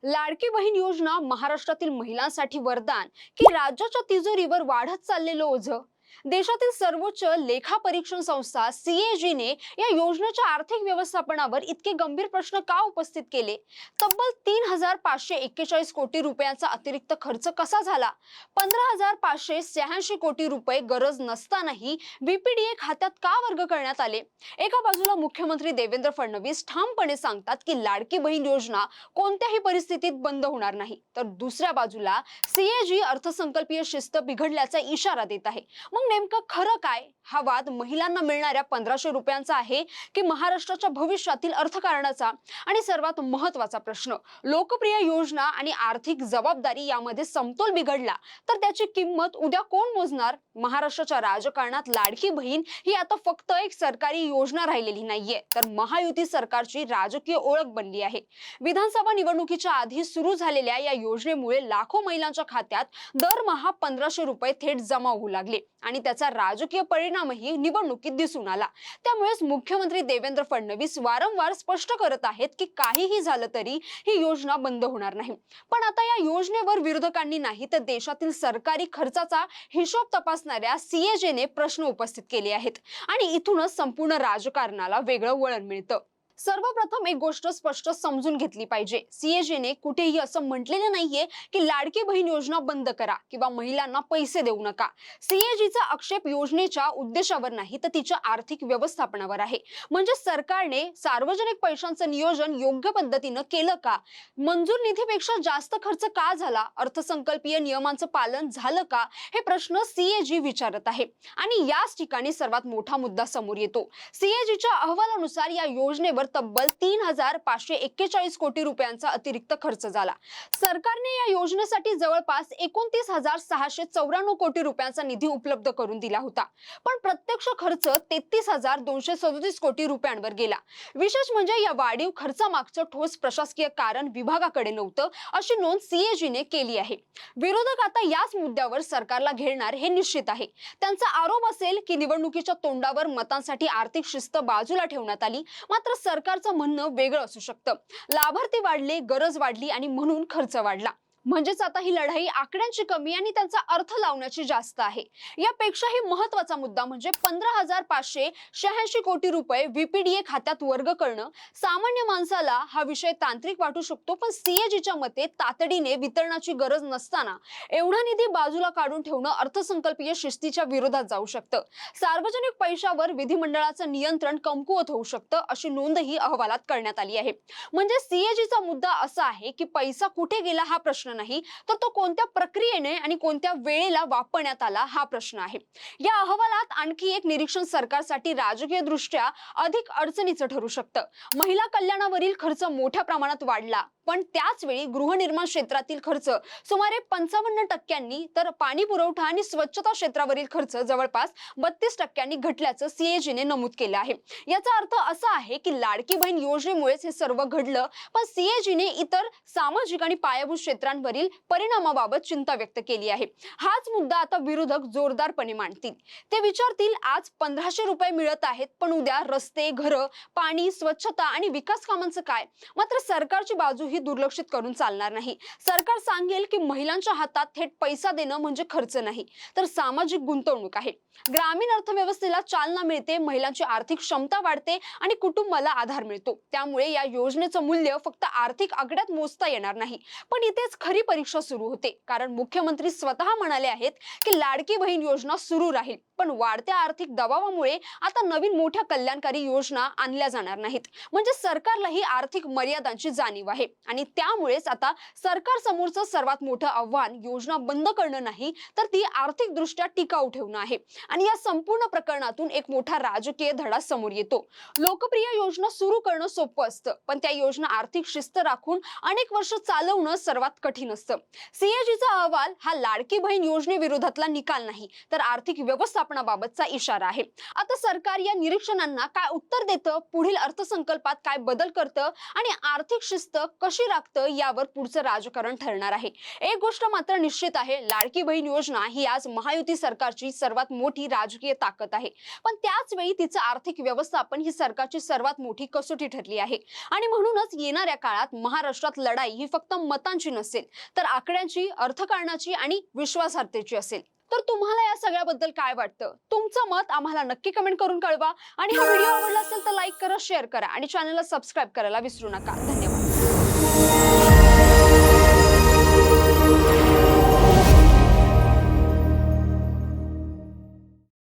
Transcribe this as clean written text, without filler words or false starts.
लाडकी बहीण योजना महाराष्ट्रातील महिलांसाठी वरदान की राज्याच्या तिजोरीवर वाढत चाललेलं ओझं? देशातील सर्वोच्च लेखा परीक्षण संस्था सीएजी ने या योजनेच्या आर्थिक व्यवस्थापनावर इतके गंभीर प्रश्न का उपस्थित केले? तब्बल 3,541 कोटी रुपयांचा अतिरिक्त खर्च कसा झाला? 15,586 कोटी रुपये गरज नसतानाही बीपीडीए खात्यात का वर्ग करण्यात आले? एका बाजूला मुख्यमंत्री देवेंद्र फडणवीस ठामपणे सांगतात की लाडकी बहीण योजना कोणत्याही परिस्थितीत बंद होणार नाही, तर दुसऱ्या बाजूला सीएजी अर्थसंकल्पीय शिस्त बिघडल्याचा इशारा देत आहे. मग नेमकं खरं काय? हा वाद महिलांना मिळणाऱ्या 1,500 रुपयांचा आहे की महाराष्ट्राच्या भविष्यातील अर्थकारणाचा? आणि सर्वात महत्त्वाचा प्रश्न, लोकप्रिय योजना आणि आर्थिक जबाबदारी यामध्ये समतोल बिघडला तर त्याची किंमत उद्या कोण मोजणार? महाराष्ट्राच्या राजकारणात लाडकी बहीण ही आता फक्त एक सरकारी योजना राहिलेली नाहीये, तर महायुती सरकारची राजकीय ओळख बनली आहे. विधानसभा निवडणुकीच्या आधी सुरू झालेल्या या योजनेमुळे लाखो महिलांच्या खात्यात दरमहा 1,500 रुपये थेट जमा होऊ लागले आणि त्याचा राजकीय परिणामही निवडणुकीत दिसून आला. त्यामुळेच मुख्यमंत्री देवेंद्र फडणवीस वारंवार स्पष्ट करत आहेत की काहीही झालं तरी ही योजना बंद होणार नाही. पण आता या योजनेवर विरोधकांनी नाही तर देशातील सरकारी खर्चाचा हिशोब तपासणाऱ्या सीएजीने प्रश्न उपस्थित केले आहेत आणि इथूनच संपूर्ण राजकारणाला वेगळं वळण मिळतं. सर्वप्रथम एक गोष्ट स्पष्ट समजून घेतली पाहिजे. सीएजीने कुठेही असं म्हटलेलं नाहीये की लाडकी बहीण योजना बंद करा किंवा महिलांना पैसे देऊ नका. सीएजीचा आक्षेप योजनेच्या उद्देशावर नाही तर तिच्या आर्थिक व्यवस्थापनावर आहे. म्हणजे सरकारने सार्वजनिक पैशांचं नियोजन योग्य पद्धतीनं केलं का? मंजूर निधीपेक्षा जास्त खर्च का झाला? अर्थसंकल्पीय नियमांचं पालन झालं का? हे प्रश्न सीएजी विचारत आहे. आणि याच ठिकाणी सर्वात मोठा मुद्दा समोर येतो. सीएजीच्या अहवालानुसार या योजनेवर तब्बल 3,541 कोटी रुपयांचा अतिरिक्त खर्च झाला. सरकारने या योजनेसाठी जवळपास 29,694 कोटी रुपयांचा निधी उपलब्ध करून दिला होता, पण प्रत्यक्ष खर्च 33,237 कोटी रुपयांवर गेला. विशेष म्हणजे या वाढीव खर्चामागचं ठोस प्रशासकीय कारण विभागाकडे नव्हतं, अशी नोंद सीएजीने केली आहे. विरोधक आता याच मुद्द्यावर सरकारला घेणार हे निश्चित आहे. त्यांचा आरोप असेल की निवडणुकीच्या तोंडावर मतांसाठी आर्थिक शिस्त बाजूला ठेवण्यात आली, मात्र सरकारचं म्हणणं वेगळं असू शकतं. लाभार्थी वाढले, गरज वाढली आणि म्हणून खर्च वाढला. म्हणजेच आता ही लढाई आकड्यांची कमी आणि त्यांचा अर्थ लावण्याची जास्त आहे. यापेक्षाही महत्त्वाचा मुद्दा म्हणजे 15,586 कोटी रुपये बीपीडीए खात्यात वर्ग करणं. सामान्य माणसाला हा विषय तांत्रिक वाटू शकतो, पण सीएजीच्या मते तातडीने वितरणाची गरज नसताना एवढा निधी बाजूला काढून ठेवणं अर्थसंकल्पीय शिस्तीच्या विरोधात जाऊ शकतं. सार्वजनिक पैशावर विधिमंडळाचं नियंत्रण कमकुवत होऊ शकतं, अशी नोंदही अहवालात करण्यात आली आहे. म्हणजे सीएजीचा मुद्दा असा आहे की पैसा कुठे गेला हा प्रश्न नाही, तर तो कोणत्या प्रक्रियेने आणि कोणत्या वेळेला वापरण्यात आला हा प्रश्न आहे. या अहवालात आणखी एक निरीक्षण सरकारसाठी राजकीय दृष्ट्या अधिक अडचणीचं ठरू शकतं. महिला कल्याणावरील खर्च मोठ्या प्रमाणात वाढला, पण त्याच वेळी गृहनिर्माण क्षेत्रातील खर्च सुमारे 55%, तर पाणी पुरवठा आणि स्वच्छता क्षेत्रावरील खर्च जवळपास 32% घटल्याचं सीएजीने नमूद केलं आहे. याचा अर्थ असा आहे की लाडकी बहीण योजनेमुळेच हे सर्व घडलं, पण सीएजीने इतर सामाजिक आणि पायाभूत क्षेत्रांवरील परिणामाबाबत चिंता व्यक्त केली आहे. हाच मुद्दा आता विरोधक जोरदारपणे मांडतील. ते विचारतील, आज 1,500 रुपये मिळत आहेत, पण उद्या रस्ते, घरं, पाणी, स्वच्छता आणि विकास कामांचं काय? मात्र सरकारची बाजू ही दुर्लक्षित करून चालणार नाही. सरकार सांगेल की महिलांच्या हातात थेट पैसा देणं म्हणजे खर्च नाही, तर सामाजिक गुंतवणूक आहे. ग्रामीण अर्थव्यवस्थेला चालना मिळते, महिलांची आर्थिक क्षमता वाढते आणि कुटुंबाला आधार मिळतो. त्यामुळे या योजनेचं मूल्य फक्त आर्थिक आकड्यात मोजता येणार नाही. पण इथेच खरी परीक्षा सुरू होते, कारण मुख्यमंत्री स्वतः म्हणाले आहेत की लाडकी बहीण योजना सुरू राहील, पण वाढत्या आर्थिक दबावामुळे आता नवीन मोठ्या कल्याणकारी योजना आणल्या जाणार नाहीत. म्हणजे सरकारलाही आर्थिक मर्यादांची जाणीव आहे आणि त्यामुळेच आता सरकार समोरचं सर्वात मोठं आव्हान योजना बंद करणं नाही, तर ती आर्थिक दृष्ट्या टिकाऊ ठेवणं आहे. आणि या संपूर्ण प्रकरणातून एक मोठा राजकीय धडा समोर येतो. लोकप्रिय योजना सुरू करणं सोपं असतं, पण त्या योजना आर्थिक शिस्त राखून अनेक वर्ष चालवणं सर्वात कठीण काही नसतं. सीएजीचा अहवाल हा लाडकी बहीण योजनेविरोधातला निकाल नाही, तर आर्थिक व्यवस्थापनाबाबतचा इशारा आहे. आता सरकार या निरीक्षणांना काय उत्तर देतं, पुढील अर्थसंकल्पात काय बदल करतं आणि आर्थिक शिस्त कशी राखतं यावर पुढचं राजकारण ठरणार आहे. एक गोष्ट मात्र निश्चित आहे, लाडकी बहीण योजना ही आज महायुती सरकारची सर्वात मोठी राजकीय ताकद आहे. पण त्याच वेळी तिचं आर्थिक व्यवस्थापन ही सरकारची सर्वात मोठी कसोटी ठरली आहे. आणि म्हणूनच येणाऱ्या काळात महाराष्ट्रात लढाई ही फक्त मतांची नसेल, तर आकड्यांची, अर्थकारणाची आणि विश्वासार्हतेची असेल. तर तुम्हाला या सगळ्याबद्दल काय वाटतं? तुमचं मत आम्हाला नक्की कमेंट करून कळवा. आणि हा व्हिडिओ आवडला असेल तर लाईक करा, शेअर करा आणि चॅनलला सबस्क्राईब करायला विसरू नका. धन्यवाद.